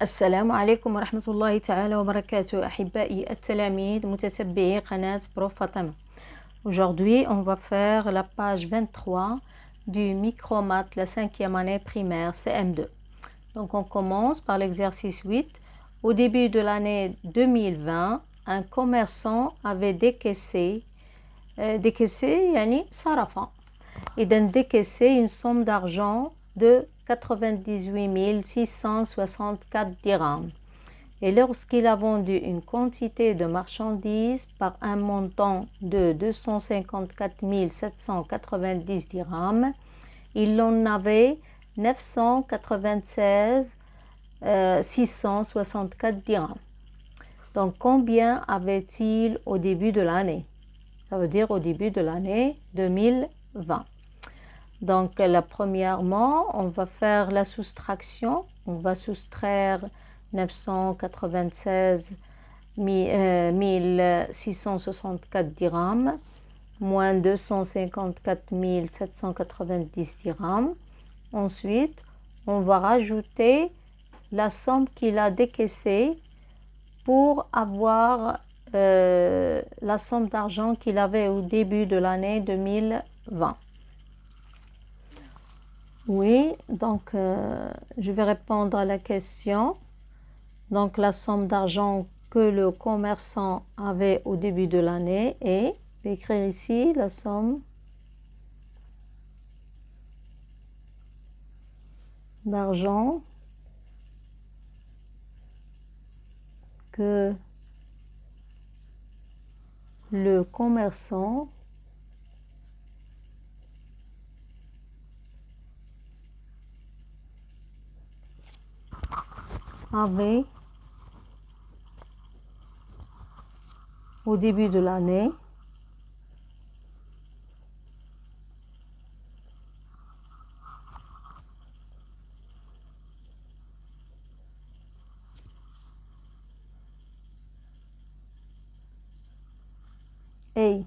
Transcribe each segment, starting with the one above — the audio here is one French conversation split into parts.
السلام عليكم ورحمة الله تعالى وبركاته أحبائي التلاميذ متتبعي قناة بروف فاطمة. Aujourd'hui, on va faire la page 23 du micromat, la 5e année primaire CM2. Donc on commence par l'exercice 8. Au début de l'année 2020, un commerçant avait décaissé يعني صرف. إذا décaissé une somme d'argent de 98 664 dirhams. Et lorsqu'il a vendu une quantité de marchandises par un montant de 254 790 dirhams, il en avait 996 664 dirhams. Donc combien avait-il au début de l'année? Ça veut dire au début de l'année 2020. Donc, premièrement, on va faire la soustraction. On va soustraire 996 664 dirhams moins 254 790 dirhams. Ensuite, on va rajouter la somme qu'il a décaissée pour avoir la somme d'argent qu'il avait au début de l'année 2020. Oui, donc je vais répondre à la question. Donc la somme d'argent que le commerçant avait au début de l'année est, je vais écrire ici la somme d'argent que le commerçant avait au début de l'année et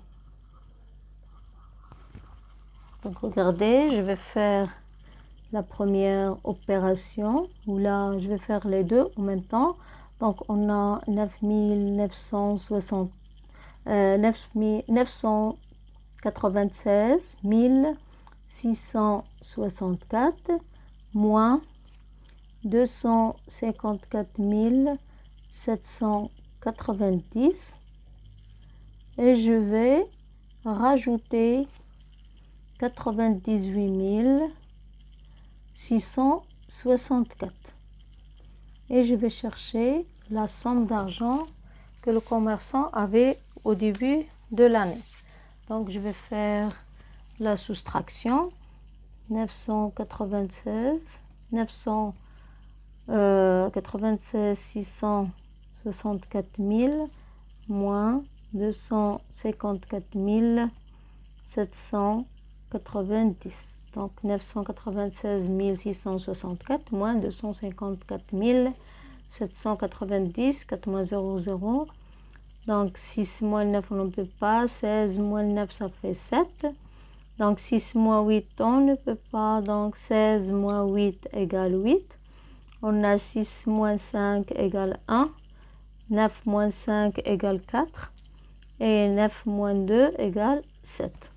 donc regardez, je vais faire la première opération où là je vais faire les deux en même temps. Donc on a 996 664 moins 254 790 et je vais rajouter 98 664 et je vais chercher la somme d'argent que le commerçant avait au début de l'année. Donc je vais faire la soustraction 96 664 000 moins 254 790. Donc 996 664 moins 254 790, 4 moins 0, 0. Donc 6 moins 9 on ne peut pas, 16 moins 9 ça fait 7. Donc 6 moins 8 on ne peut pas, donc 16 moins 8 égale 8. On a 6 moins 5 égale 1, 9 moins 5 égale 4 et 9 moins 2 égale 7.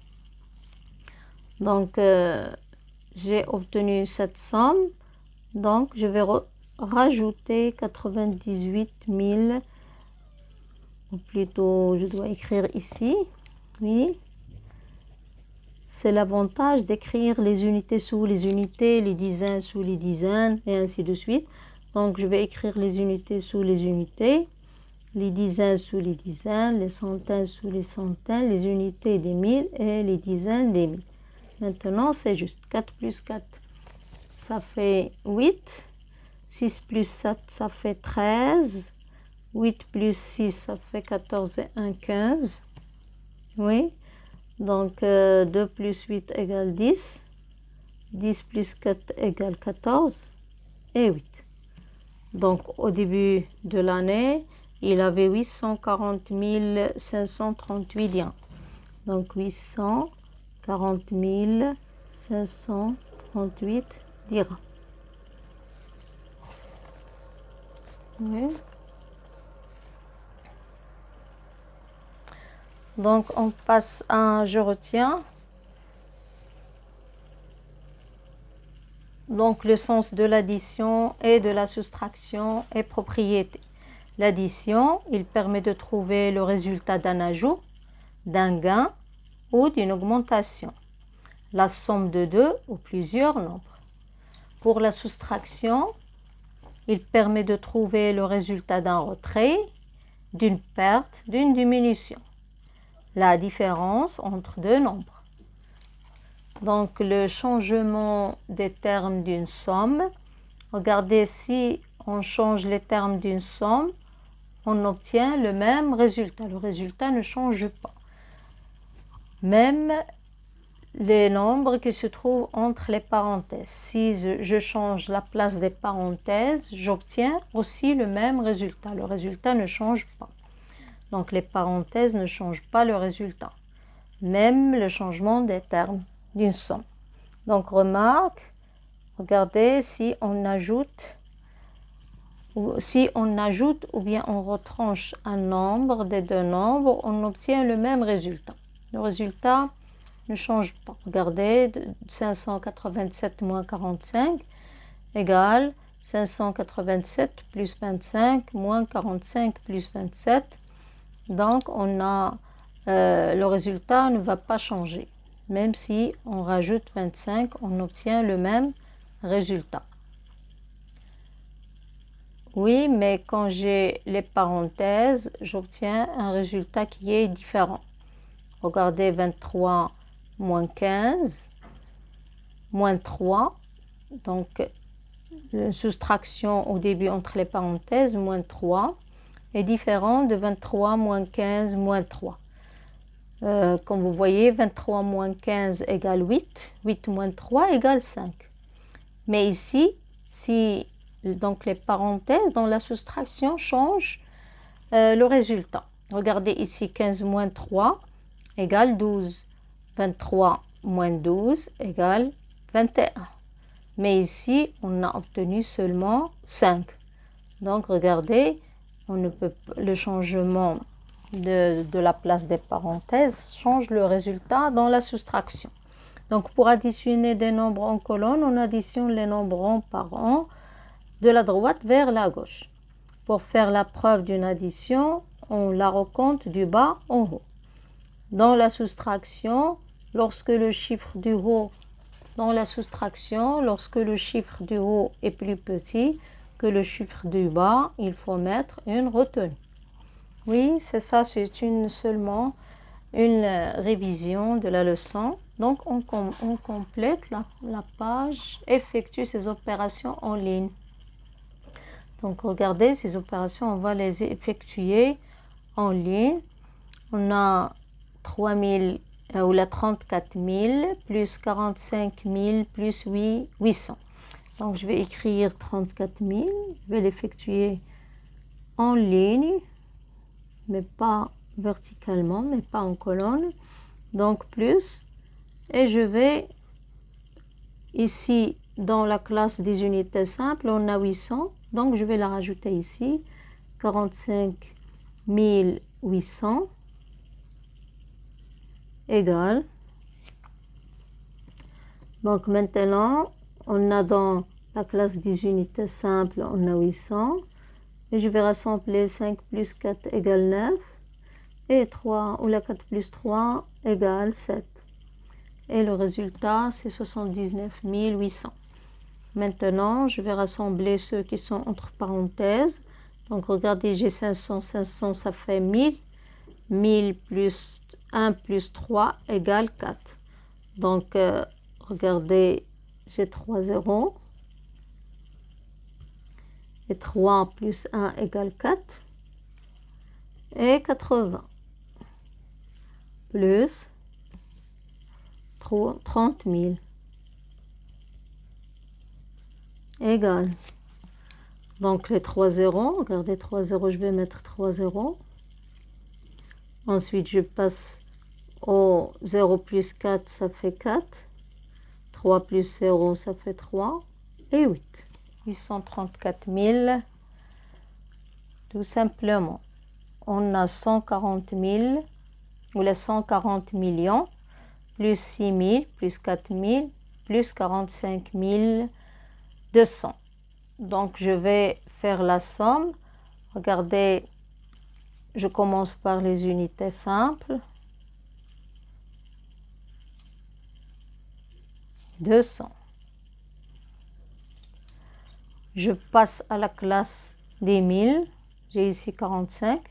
Donc, j'ai obtenu cette somme. Donc, je vais rajouter 98 000. Ou plutôt, je dois écrire ici. Oui. C'est l'avantage d'écrire les unités sous les unités, les dizaines sous les dizaines, et ainsi de suite. Donc, je vais écrire les unités sous les unités, les dizaines sous les dizaines, les centaines sous les centaines, les unités des mille et les dizaines des mille. Maintenant, c'est juste 4 plus 4, ça fait 8. 6 plus 7, ça fait 13. 8 plus 6, ça fait 14 et 1, 15. Oui. Donc, 2 plus 8 égale 10. 10 plus 4 égale 14 et 8. Donc, au début de l'année, il avait 840 538 dirhams. Donc, 840 538 dirhams. Oui. Donc, on passe à je retiens. Donc, le sens de l'addition et de la soustraction est propriété. L'addition, il permet de trouver le résultat d'un ajout, d'un gain ou d'une augmentation. La somme de deux ou plusieurs nombres. Pour la soustraction, il permet de trouver le résultat d'un retrait, d'une perte, d'une diminution. La différence entre deux nombres. Donc, le changement des termes d'une somme. Regardez, si on change les termes d'une somme, on obtient le même résultat. Le résultat ne change pas. Même les nombres qui se trouvent entre les parenthèses. Si je change la place des parenthèses, j'obtiens aussi le même résultat. Le résultat ne change pas. Donc, les parenthèses ne changent pas le résultat. Même le changement des termes d'une somme. Donc, remarque, regardez, si on ajoute ou bien on retranche un nombre des deux nombres, on obtient le même résultat. Le résultat ne change pas. Regardez, 587 moins 45 égale 587 plus 25 moins 45 plus 27. Donc, le résultat ne va pas changer. Même si on rajoute 25, on obtient le même résultat. Oui, mais quand j'ai les parenthèses, j'obtiens un résultat qui est différent. Regardez, 23 moins 15, moins 3. Donc, une soustraction au début entre les parenthèses, moins 3, est différent de 23 moins 15 moins 3. Comme vous voyez, 23 moins 15 égale 8. 8 moins 3 égale 5. Mais ici, si donc les parenthèses dans la soustraction changent le résultat. Regardez ici, 15 moins 3 égale 12. 23 moins 12 égale 21. Mais ici, on a obtenu seulement 5. Donc, regardez, le changement de la place des parenthèses change le résultat dans la soustraction. Donc, pour additionner des nombres en colonne, on additionne les nombres rang par rang de la droite vers la gauche. Pour faire la preuve d'une addition, on la recompte du bas en haut. Dans la soustraction, lorsque le chiffre du haut est plus petit que le chiffre du bas, il faut mettre une retenue. Oui, c'est ça, c'est seulement une révision de la leçon. Donc, on complète la page, effectue ces opérations en ligne. Donc, regardez, ces opérations, on va les effectuer en ligne. On a 34 000 plus 45 000 plus 800. Donc, je vais écrire 34 000. Je vais l'effectuer en ligne, mais pas verticalement, mais pas en colonne. Donc, plus. Et je vais, ici, dans la classe des unités simples, on a 800. Donc, je vais la rajouter ici. 45 800 égale. Donc, maintenant, on a dans la classe des unités simples, on a 800. Et je vais rassembler 5 plus 4 égale 9. Et 3, ou la 4 plus 3 égale 7. Et le résultat, c'est 79 800. Maintenant, je vais rassembler ceux qui sont entre parenthèses. Donc, regardez, j'ai 500, 500, ça fait 1000. 1000 plus 1 plus 3 égale 4. Donc, regardez, j'ai 3 zéros. Et 3 plus 1 égale 4. Et 80. Plus 30 000. Égale. Donc, les 3 zéros. Regardez, 3 zéros, je vais mettre 3 zéros. Ensuite, je passe au 0 plus 4, ça fait 4. 3 plus 0, ça fait 3. Et 8. 834 000 tout simplement. On a 140 000, ou les 140 millions, plus 6 000, plus 4 000, plus 45 200. Donc, je vais faire la somme. Regardez, je commence par les unités simples. 200. Je passe à la classe des 1000. J'ai ici 45.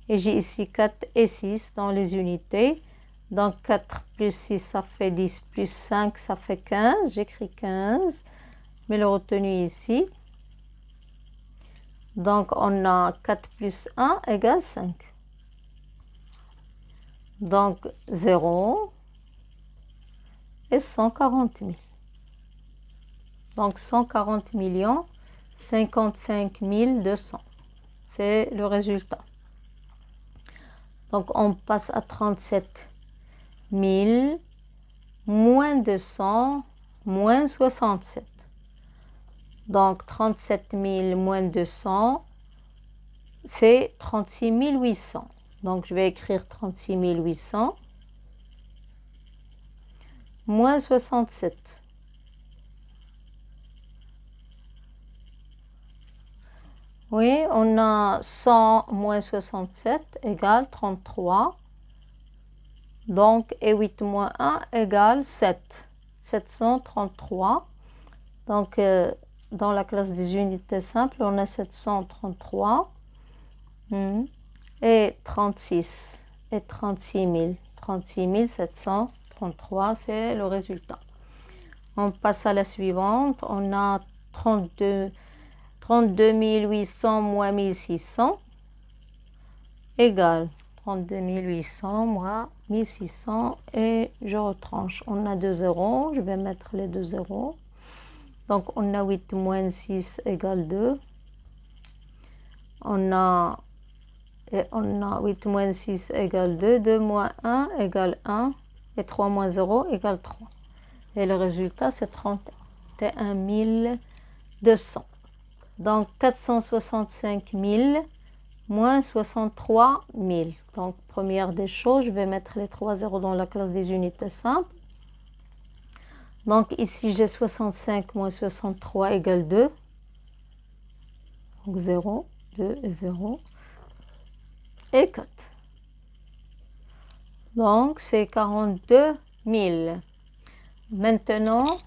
Et j'ai ici 4 et 6 dans les unités. Donc 4 plus 6, ça fait 10, plus 5, ça fait 15. J'écris 15. Mais le retenu ici. Donc on a 4 plus 1 égale 5. Donc 0 et 140 000. Donc 140 millions, 55 200. C'est le résultat. Donc on passe à 37 000 moins 200 moins 67. Donc 37 000 moins 200, c'est 36 800. Donc je vais écrire 36 800 moins 67. Oui, on a 100 moins 67 égale 33. Donc, et 8 moins 1 égale 7. 733. Donc, dans la classe des unités simples, on a 733. Et 36. Et 36 000. 36 733, c'est le résultat. On passe à la suivante. On a 32 800 moins 1600 égale 32 800 moins 1600 et je retranche. On a 2 zéros, je vais mettre les 2 zéros. Donc on a 8 moins 6 égale 2. On a 8 moins 6 égale 2, 2 moins 1 égale 1 et 3 moins 0 égale 3. Et le résultat c'est 31 200. Donc 465 000 moins 63 000. Donc première des choses, je vais mettre les 3 zéros dans la classe des unités simples. Donc ici j'ai 65 moins 63 égale 2. Donc 0, 2 et 0 et 4. Donc c'est 42 000. Maintenant,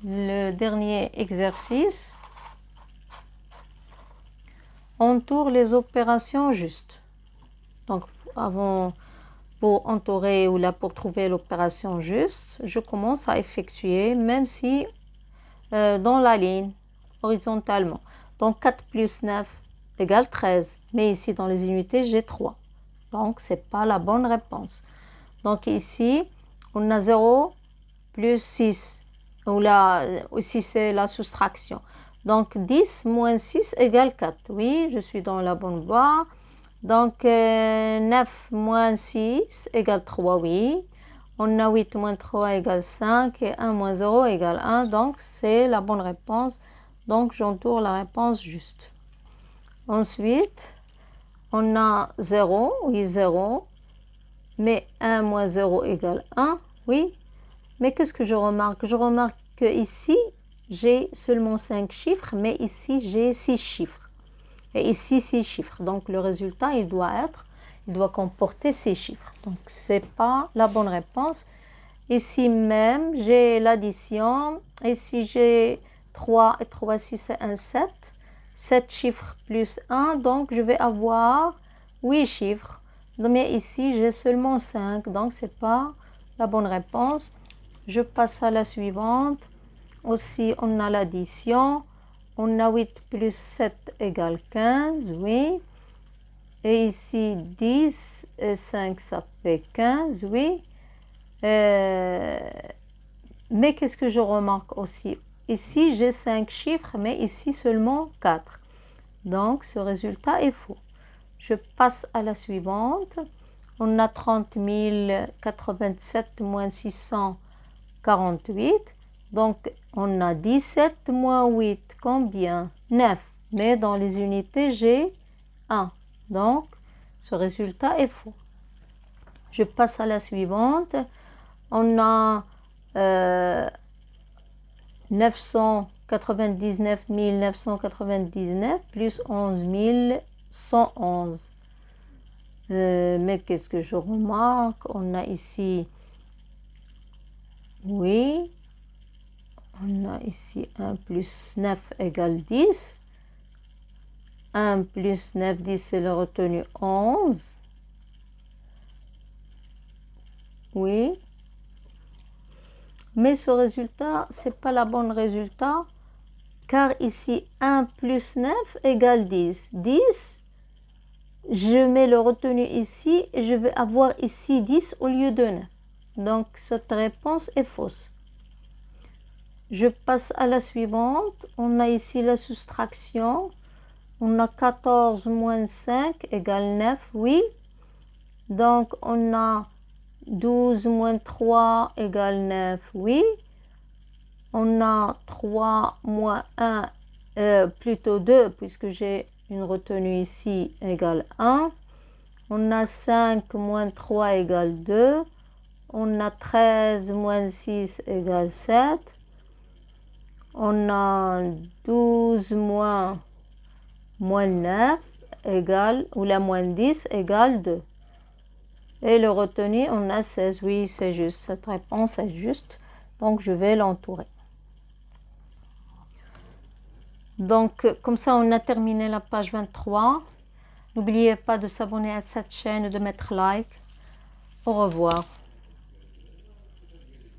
le dernier exercice. Entoure les opérations justes. Donc, pour entourer ou là pour trouver l'opération juste, je commence à effectuer, même si dans la ligne, horizontalement. Donc, 4 plus 9 égale 13. Mais ici, dans les unités, j'ai 3. Donc, ce n'est pas la bonne réponse. Donc, ici, on a 0 plus 6. Ou là, aussi, c'est la soustraction. Donc, 10 moins 6 égale 4. Oui, je suis dans la bonne voie. Donc, 9 moins 6 égale 3, oui. On a 8 moins 3 égale 5 et 1 moins 0 égale 1. Donc, c'est la bonne réponse. Donc, j'entoure la réponse juste. Ensuite, on a 0, oui, 0. Mais 1 moins 0 égale 1, oui. Mais qu'est-ce que je remarque? Je remarque que ici, j'ai seulement 5 chiffres, mais ici, j'ai 6 chiffres. Et ici, 6 chiffres. Donc, le résultat, il doit comporter 6 chiffres. Donc, ce n'est pas la bonne réponse. Ici même, j'ai l'addition. Ici, j'ai 3 et 3, 6 et 1, 7. 7 chiffres plus 1. Donc, je vais avoir 8 chiffres. Mais ici, j'ai seulement 5. Donc, ce n'est pas la bonne réponse. Je passe à la suivante. Aussi, on a l'addition. On a 8 plus 7 égale 15, oui. Et ici, 10 et 5, ça fait 15, oui. Mais qu'est-ce que je remarque aussi? Ici, j'ai 5 chiffres, mais ici seulement 4. Donc, ce résultat est faux. Je passe à la suivante. On a 30 087 moins 648. Donc, on a 17 moins 8, combien? 9. mais dans les unités, j'ai 1. Donc, ce résultat est faux. Je passe à la suivante. On a 999 999 plus 11 111. Mais qu'est-ce que je remarque? On a ici, oui, on a ici 1 plus 9 égale 10. 1 plus 9, 10, c'est le retenu 11. Oui. Mais ce résultat, ce n'est pas le bon résultat, car ici 1 plus 9 égale 10. 10, je mets le retenu ici et je vais avoir ici 10 au lieu de 9. Donc cette réponse est fausse. Je passe à la suivante. On a ici la soustraction. On a 14 moins 5 égale 9, oui. Donc on a 12 moins 3 égale 9, oui. On a 3 moins 1, plutôt 2, puisque j'ai une retenue ici, égale 1. On a 5 moins 3 égale 2. On a 13 moins 6 égale 7. On a 12 moins 9 égale, ou la moins 10 égale 2. Et le retenu, on a 16. Oui, c'est juste. Cette réponse est juste. Donc, je vais l'entourer. Donc, comme ça, on a terminé la page 23. N'oubliez pas de s'abonner à cette chaîne et de mettre like. Au revoir.